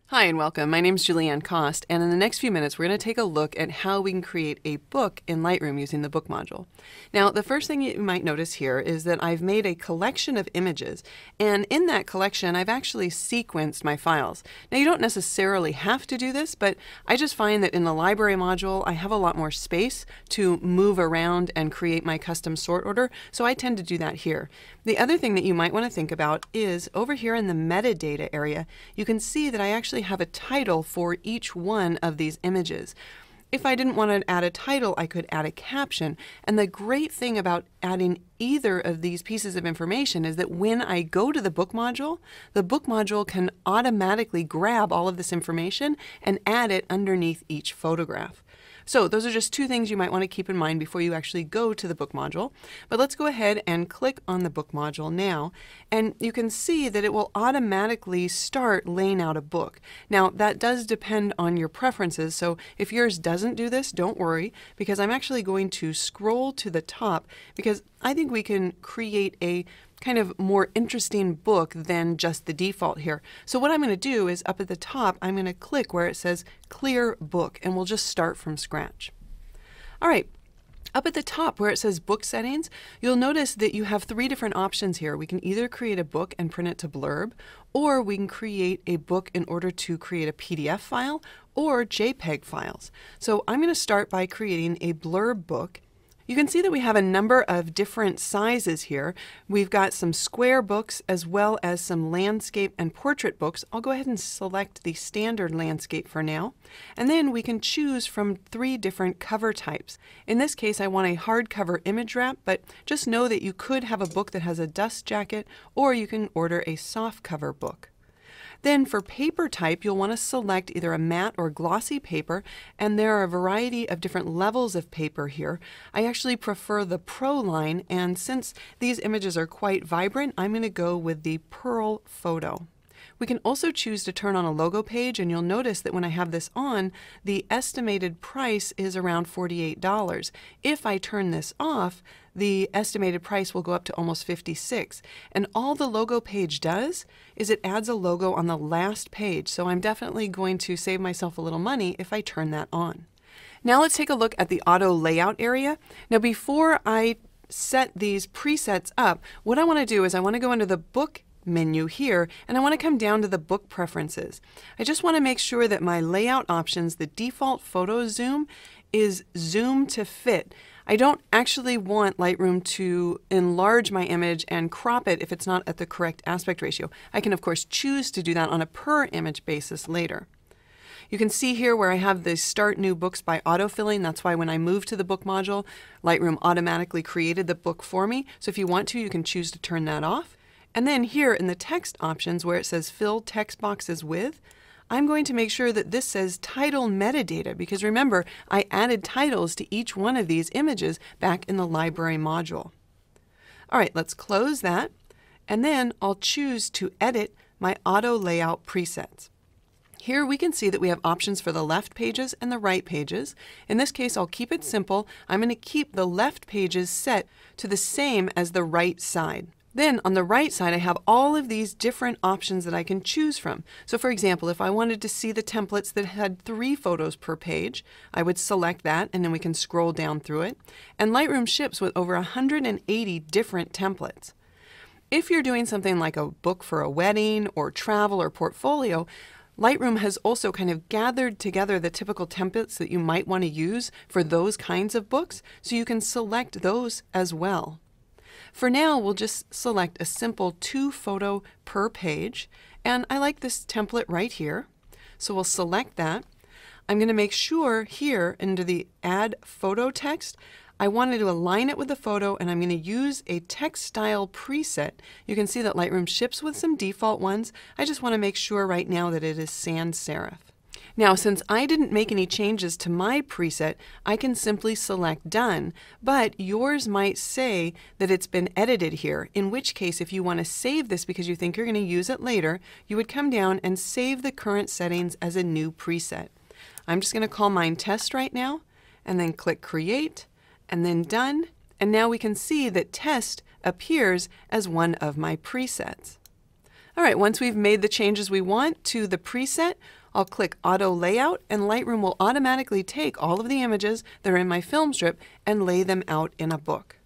Hi and welcome. My name is Julieanne Kost, and in the next few minutes we're going to take a look at how we can create a book in Lightroom using the book module. Now, the first thing you might notice here is that I've made a collection of images, and in that collection I've actually sequenced my files. Now, you don't necessarily have to do this, but I just find that in the library module I have a lot more space to move around and create my custom sort order, so I tend to do that here. The other thing that you might want to think about is over here in the metadata area, you can see that I actually have a title for each one of these images. If I didn't want to add a title, I could add a caption. And the great thing about adding either of these pieces of information is that when I go to the book module can automatically grab all of this information and add it underneath each photograph. So those are just two things you might want to keep in mind before you actually go to the book module. But let's go ahead and click on the book module now, and you can see that it will automatically start laying out a book. Now, that does depend on your preferences, so if yours doesn't do this, don't worry, because I'm actually going to scroll to the top because I think we can create a kind of more interesting book than just the default here. So what I'm going to do is up at the top, I'm going to click where it says Clear Book, and we'll just start from scratch. All right. Up at the top where it says Book Settings, you'll notice that you have three different options here. We can either create a book and print it to blurb, or we can create a book in order to create a PDF file or JPEG files. So I'm going to start by creating a blurb book. You can see that we have a number of different sizes here. We've got some square books as well as some landscape and portrait books. I'll go ahead and select the standard landscape for now. And then we can choose from three different cover types. In this case, I want a hardcover image wrap, but just know that you could have a book that has a dust jacket, or you can order a softcover book. Then for paper type, you'll want to select either a matte or glossy paper, and there are a variety of different levels of paper here. I actually prefer the Pro line, and since these images are quite vibrant, I'm going to go with the Pearl Photo. We can also choose to turn on a logo page, and you'll notice that when I have this on, the estimated price is around $48. If I turn this off, the estimated price will go up to almost $56. And all the logo page does is it adds a logo on the last page, so I'm definitely going to save myself a little money if I turn that on. Now let's take a look at the auto layout area. Now before I set these presets up, what I want to do is I want to go into the book menu here, and I want to come down to the book preferences. I just want to make sure that my layout options, the default photo zoom, is zoom to fit. I don't actually want Lightroom to enlarge my image and crop it if it's not at the correct aspect ratio. I can of course choose to do that on a per image basis later. You can see here where I have the Start New Books by autofilling. That's why when I moved to the book module, Lightroom automatically created the book for me. So if you want to, you can choose to turn that off. And then here in the text options where it says Fill Text Boxes With, I'm going to make sure that this says Title Metadata, because remember, I added titles to each one of these images back in the library module. All right, let's close that, and then I'll choose to edit my auto layout presets. Here we can see that we have options for the left pages and the right pages. In this case, I'll keep it simple. I'm going to keep the left pages set to the same as the right side. Then on the right side, I have all of these different options that I can choose from. So for example, if I wanted to see the templates that had 3 photos per page, I would select that, and then we can scroll down through it. And Lightroom ships with over 180 different templates. If you're doing something like a book for a wedding or travel or portfolio, Lightroom has also kind of gathered together the typical templates that you might want to use for those kinds of books, so you can select those as well. For now, we'll just select a simple 2 photo per page, and I like this template right here, so we'll select that. I'm going to make sure here under the Add Photo Text, I wanted to align it with the photo, and I'm going to use a text style preset. You can see that Lightroom ships with some default ones. I just want to make sure right now that it is sans serif. Now, since I didn't make any changes to my preset, I can simply select Done, but yours might say that it's been edited here, in which case if you want to save this because you think you're going to use it later, you would come down and save the current settings as a new preset. I'm just going to call mine Test right now, and then click Create, and then Done, and now we can see that Test appears as one of my presets. All right, once we've made the changes we want to the preset, I'll click Auto Layout, and Lightroom will automatically take all of the images that are in my film strip and lay them out in a book.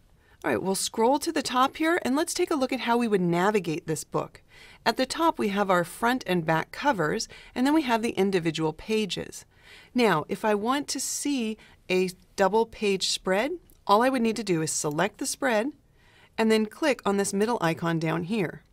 All right, we'll scroll to the top here, and let's take a look at how we would navigate this book. At the top, we have our front and back covers, and then we have the individual pages. Now, if I want to see a double page spread, all I would need to do is select the spread and then click on this middle icon down here.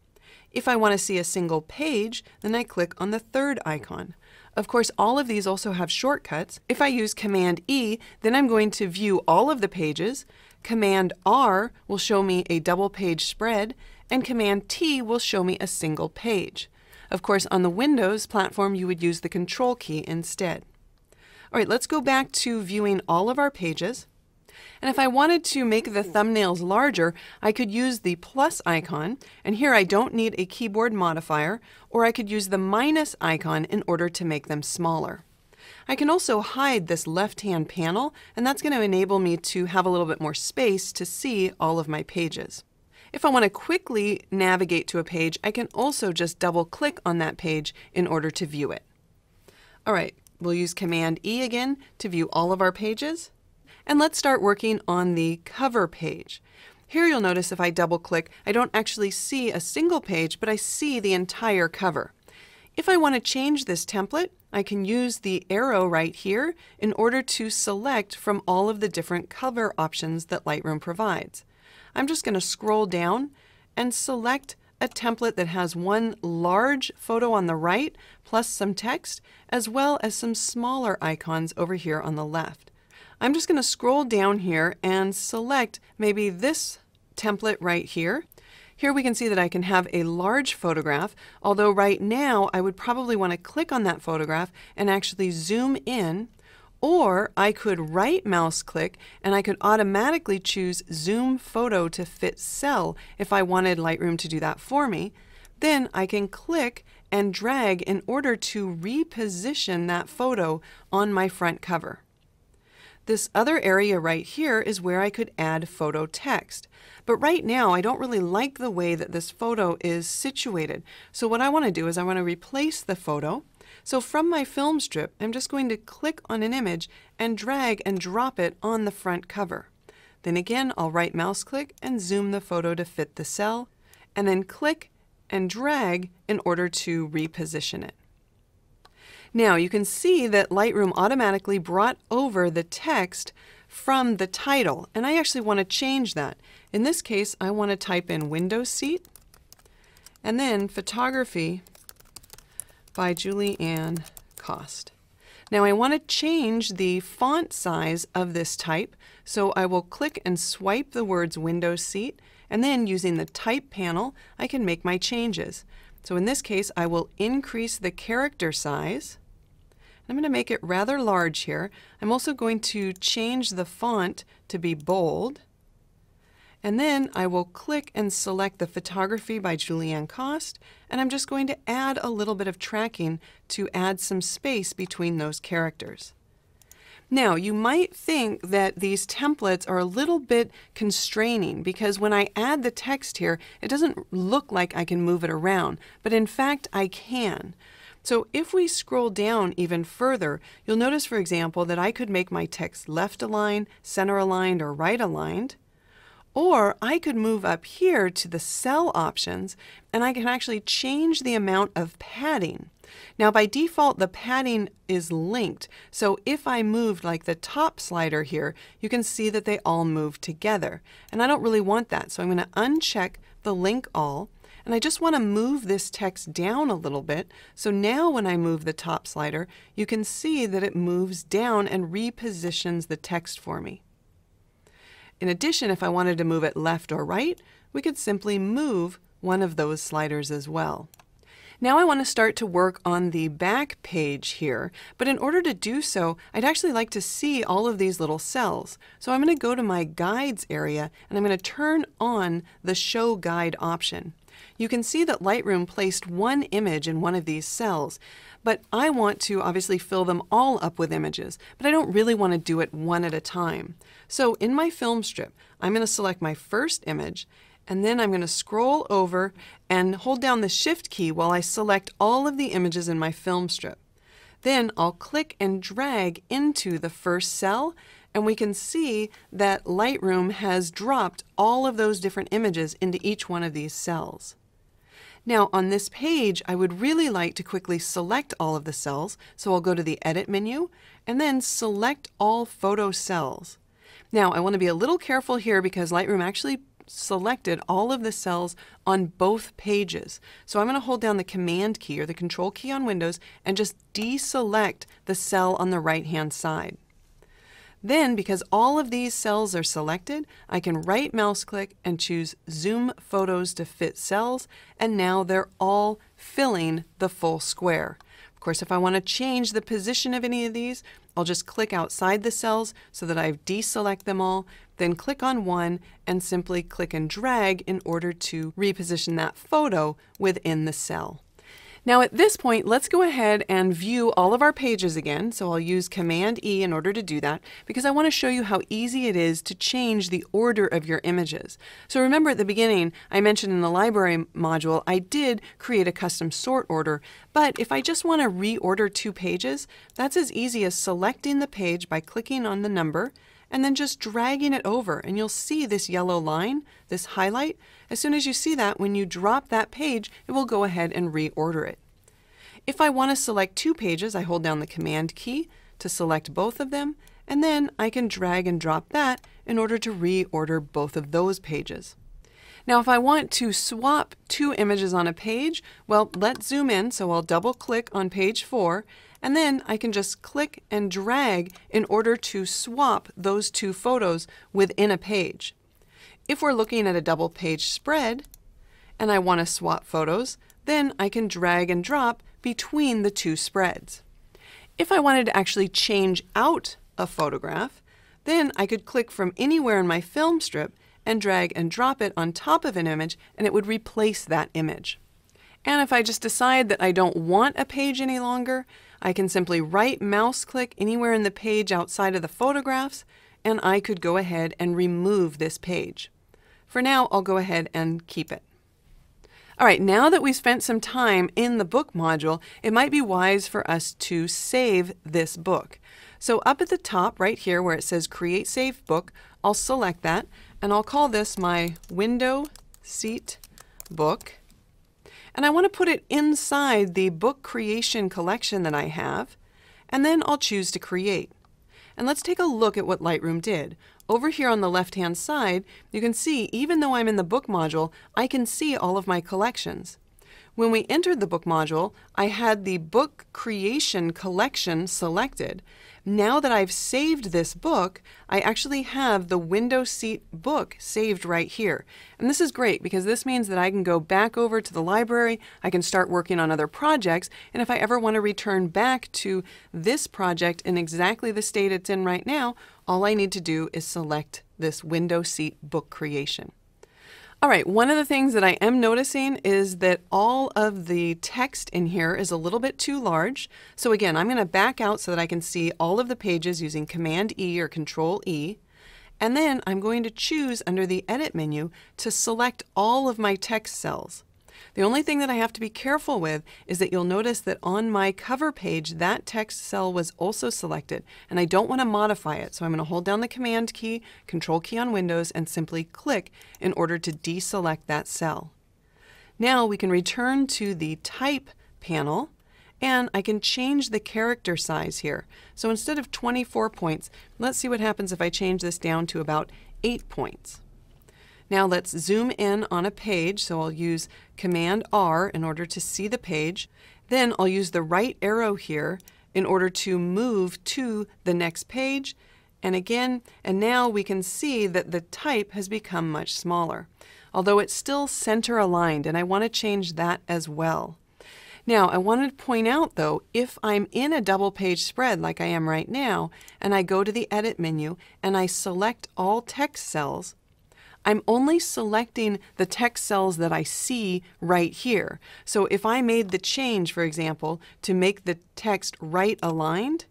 If I want to see a single page, then I click on the third icon. Of course, all of these also have shortcuts. If I use Command E, then I'm going to view all of the pages. Command R will show me a double page spread, and Command T will show me a single page. Of course, on the Windows platform, you would use the Control key instead. All right, let's go back to viewing all of our pages. And if I wanted to make the thumbnails larger, I could use the plus icon, and here I don't need a keyboard modifier, or I could use the minus icon in order to make them smaller. I can also hide this left-hand panel, and that's going to enable me to have a little bit more space to see all of my pages. If I want to quickly navigate to a page, I can also just double-click on that page in order to view it. All right, we'll use Command E again to view all of our pages. And let's start working on the cover page. Here you'll notice if I double-click, I don't actually see a single page, but I see the entire cover. If I want to change this template, I can use the arrow right here in order to select from all of the different cover options that Lightroom provides. I'm just going to scroll down and select a template that has one large photo on the right, plus some text, as well as some smaller icons over here on the left. I'm just going to scroll down here and select maybe this template right here. Here we can see that I can have a large photograph, although right now I would probably want to click on that photograph and actually zoom in, or I could right mouse click and I could automatically choose Zoom Photo to Fit Cell if I wanted Lightroom to do that for me. Then I can click and drag in order to reposition that photo on my front cover. This other area right here is where I could add photo text. But right now, I don't really like the way that this photo is situated. So what I want to do is I want to replace the photo. So from my film strip, I'm just going to click on an image and drag and drop it on the front cover. Then again, I'll right mouse click and zoom the photo to fit the cell, and then click and drag in order to reposition it. Now you can see that Lightroom automatically brought over the text from the title, and I actually want to change that. In this case, I want to type in window seat and then photography by Julieanne Kost. Now I want to change the font size of this type, so I will click and swipe the words window seat, and then using the type panel, I can make my changes. So in this case, I will increase the character size. I'm going to make it rather large here. I'm also going to change the font to be bold. And then I will click and select the photography by Julieanne Kost, and I'm just going to add a little bit of tracking to add some space between those characters. Now, you might think that these templates are a little bit constraining because when I add the text here, it doesn't look like I can move it around, but in fact I can. So if we scroll down even further, you'll notice, for example, that I could make my text left aligned, center aligned, or right aligned. Or I could move up here to the cell options and I can actually change the amount of padding. Now by default the padding is linked, so if I moved like the top slider here, you can see that they all move together. And I don't really want that, so I'm going to uncheck the link all, and I just want to move this text down a little bit. So now when I move the top slider, you can see that it moves down and repositions the text for me. In addition, if I wanted to move it left or right, we could simply move one of those sliders as well. Now I want to start to work on the back page here, but in order to do so, I'd actually like to see all of these little cells. So I'm going to go to my Guides area and I'm going to turn on the Show Guide option. You can see that Lightroom placed one image in one of these cells, but I want to obviously fill them all up with images, but I don't really want to do it one at a time. So in my film strip, I'm going to select my first image, And then I'm going to scroll over and hold down the Shift key while I select all of the images in my film strip. Then I'll click and drag into the first cell, and we can see that Lightroom has dropped all of those different images into each one of these cells. Now on this page, I would really like to quickly select all of the cells, so I'll go to the Edit menu and then select all photo cells. Now I want to be a little careful here because Lightroom actually selected all of the cells on both pages. So I'm going to hold down the Command key or the Control key on Windows and just deselect the cell on the right-hand side. Then, because all of these cells are selected, I can right mouse click and choose Zoom Photos to fit cells, and now they're all filling the full square. Of course, if I want to change the position of any of these, I'll just click outside the cells so that I deselect them all, then click on one and simply click and drag in order to reposition that photo within the cell. Now at this point, let's go ahead and view all of our pages again. So I'll use Command E in order to do that because I want to show you how easy it is to change the order of your images. So remember at the beginning, I mentioned in the library module, I did create a custom sort order, but if I just want to reorder two pages, that's as easy as selecting the page by clicking on the number and then just dragging it over, and you'll see this yellow line, this highlight. As soon as you see that, when you drop that page, it will go ahead and reorder it. If I want to select two pages, I hold down the Command key to select both of them, and then I can drag and drop that in order to reorder both of those pages. Now if I want to swap two images on a page, well, let's zoom in, so I'll double click on page 4, and then I can just click and drag in order to swap those two photos within a page. If we're looking at a double page spread and I want to swap photos, then I can drag and drop between the two spreads. If I wanted to actually change out a photograph, then I could click from anywhere in my film strip and drag and drop it on top of an image, and it would replace that image. And if I just decide that I don't want a page any longer, I can simply right mouse click anywhere in the page outside of the photographs, and I could go ahead and remove this page. For now, I'll go ahead and keep it. All right, now that we've spent some time in the book module, it might be wise for us to save this book. So up at the top right here where it says Create Save Book, I'll select that, and I'll call this my Window Seat Book. And I want to put it inside the book creation collection that I have, and then I'll choose to create. And let's take a look at what Lightroom did. Over here on the left-hand side, you can see even though I'm in the book module, I can see all of my collections. When we entered the book module, I had the book creation collection selected. Now that I've saved this book, I actually have the window seat book saved right here. And this is great because this means that I can go back over to the library, I can start working on other projects, and if I ever want to return back to this project in exactly the state it's in right now, all I need to do is select this window seat book creation. All right, one of the things that I am noticing is that all of the text in here is a little bit too large. So again, I'm going to back out so that I can see all of the pages using Command E or Control E. And then I'm going to choose under the Edit menu to select all of my text cells. The only thing that I have to be careful with is that you'll notice that on my cover page, that text cell was also selected, and I don't want to modify it. So I'm going to hold down the Command key, Control key on Windows, and simply click in order to deselect that cell. Now we can return to the Type panel, and I can change the character size here. So instead of 24 points, let's see what happens if I change this down to about 8 points. Now let's zoom in on a page, so I'll use Command R in order to see the page. Then I'll use the right arrow here in order to move to the next page. And again, and now we can see that the type has become much smaller, although it's still center aligned, and I want to change that as well. Now I wanted to point out though, if I'm in a double page spread like I am right now, and I go to the Edit menu and I select all text cells, I'm only selecting the text cells that I see right here. So if I made the change, for example, to make the text right aligned,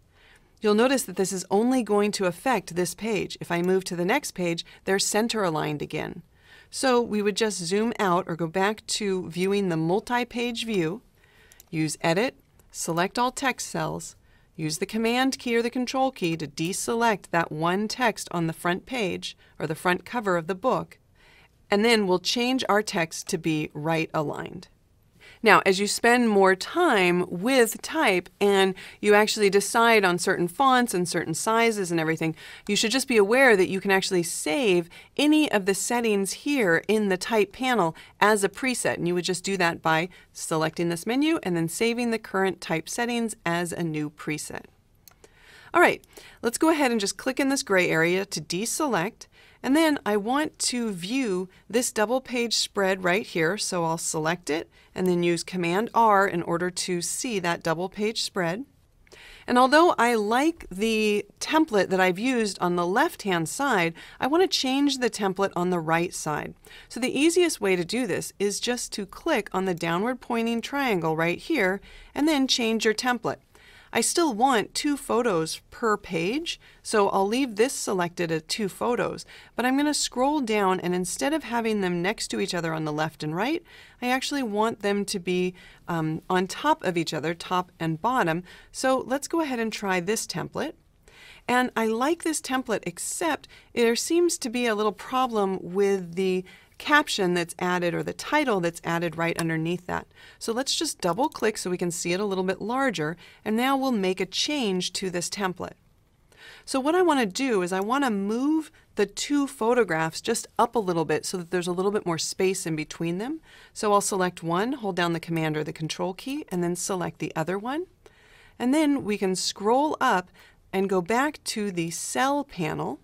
you'll notice that this is only going to affect this page. If I move to the next page, they're center aligned again. So we would just zoom out or go back to viewing the multi-page view, use Edit, select all text cells, use the Command key or the Control key to deselect that one text on the front page or the front cover of the book, and then we'll change our text to be right aligned. Now, as you spend more time with type and you actually decide on certain fonts and certain sizes and everything, you should just be aware that you can actually save any of the settings here in the type panel as a preset. And you would just do that by selecting this menu and then saving the current type settings as a new preset. All right, let's go ahead and just click in this gray area to deselect. And then I want to view this double page spread right here, so I'll select it and then use Command R in order to see that double page spread. And although I like the template that I've used on the left-hand side, I want to change the template on the right side. So the easiest way to do this is just to click on the downward pointing triangle right here and then change your template. I still want 2 photos per page, so I'll leave this selected at 2 photos, but I'm going to scroll down, and instead of having them next to each other on the left and right, I actually want them to be on top of each other, top and bottom. So let's go ahead and try this template. And I like this template, except there seems to be a little problem with the caption that's added or the title that's added right underneath that. So let's just double click so we can see it a little bit larger, and now we'll make a change to this template. So what I want to do is I want to move the 2 photographs just up a little bit so that there's a little bit more space in between them. So I'll select one, hold down the Command or the Control key, and then select the other one. And then we can scroll up and go back to the Cell panel.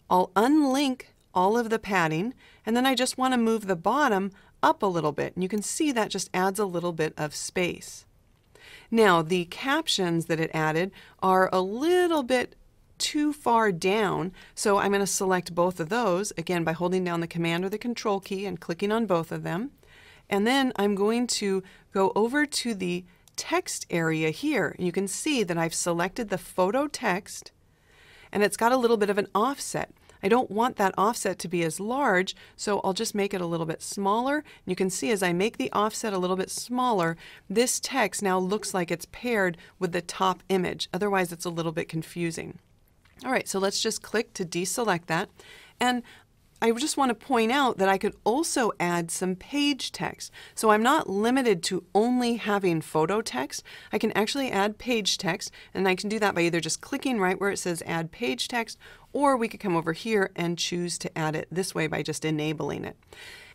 I'll unlink all of the padding, and then I just want to move the bottom up a little bit, and you can see that just adds a little bit of space. Now the captions that it added are a little bit too far down, so I'm going to select both of those, again by holding down the Command or the Control key and clicking on both of them. And then I'm going to go over to the text area here, and you can see that I've selected the photo text, and it's got a little bit of an offset. I don't want that offset to be as large, so I'll just make it a little bit smaller. You can see as I make the offset a little bit smaller, this text now looks like it's paired with the top image. Otherwise, it's a little bit confusing. All right, so let's just click to deselect that. And I just want to point out that I could also add some page text. So I'm not limited to only having photo text. I can actually add page text, and I can do that by either just clicking right where it says Add Page Text, or we could come over here and choose to add it this way by just enabling it.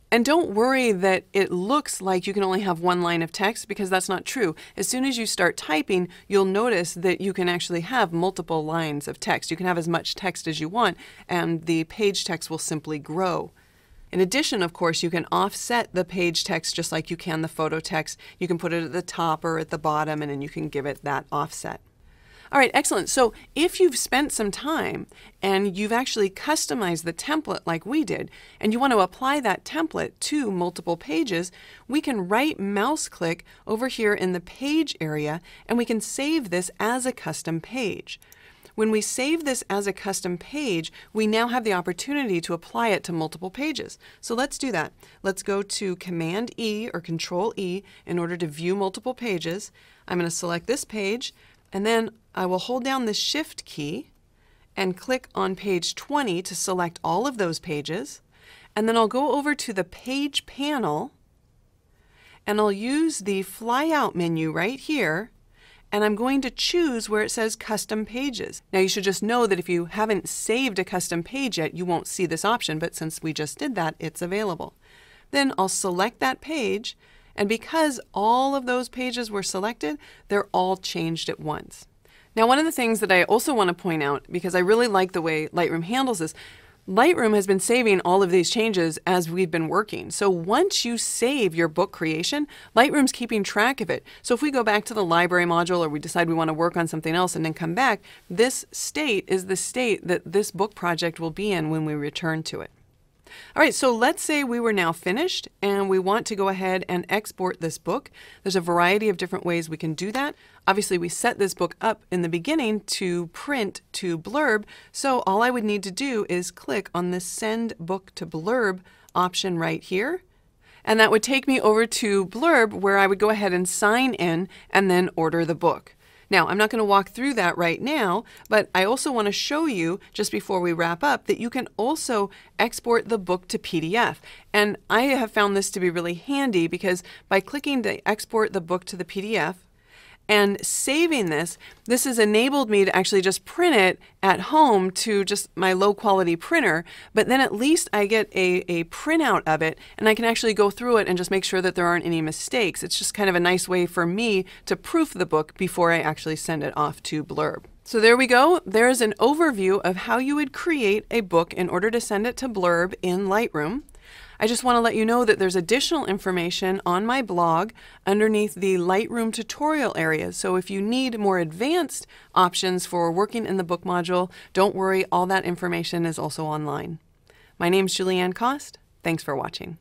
And don't worry that it looks like you can only have one line of text, because that's not true. As soon as you start typing, you'll notice that you can actually have multiple lines of text. You can have as much text as you want, and the page text will simply grow. In addition, of course, you can offset the page text just like you can the photo text. You can put it at the top or at the bottom, and then you can give it that offset. All right, excellent. So if you've spent some time and you've actually customized the template like we did, and you want to apply that template to multiple pages, we can right mouse click over here in the page area, and we can save this as a custom page. When we save this as a custom page, we now have the opportunity to apply it to multiple pages. So let's do that. Let's go to Command E or Control E in order to view multiple pages. I'm going to select this page, and then I will hold down the Shift key and click on page 20 to select all of those pages. And then I'll go over to the Page panel, and I'll use the flyout menu right here, and I'm going to choose where it says Custom Pages. Now you should just know that if you haven't saved a custom page yet, you won't see this option, but since we just did that, it's available. Then I'll select that page, and because all of those pages were selected, they're all changed at once. Now, one of the things that I also want to point out, because I really like the way Lightroom handles this, Lightroom has been saving all of these changes as we've been working. So once you save your book creation, Lightroom's keeping track of it. So if we go back to the library module, or we decide we want to work on something else and then come back, this state is the state that this book project will be in when we return to it. All right, so let's say we were now finished and we want to go ahead and export this book. There's a variety of different ways we can do that. Obviously, we set this book up in the beginning to print to blurb, so all I would need to do is click on the Send Book to Blurb option right here. And that would take me over to Blurb, where I would go ahead and sign in and then order the book. Now, I'm not going to walk through that right now, but I also want to show you, just before we wrap up, that you can also export the book to PDF. And I have found this to be really handy because by clicking to export the book to the PDF, and saving this has enabled me to actually just print it at home to just my low quality printer, but then at least I get a printout of it and I can actually go through it and just make sure that there aren't any mistakes. It's just kind of a nice way for me to proof the book before I actually send it off to Blurb. So there we go. There's an overview of how you would create a book in order to send it to Blurb in Lightroom. I just want to let you know that there's additional information on my blog underneath the Lightroom tutorial area. So if you need more advanced options for working in the book module, don't worry, all that information is also online. My name's Julieanne Kost. Thanks for watching.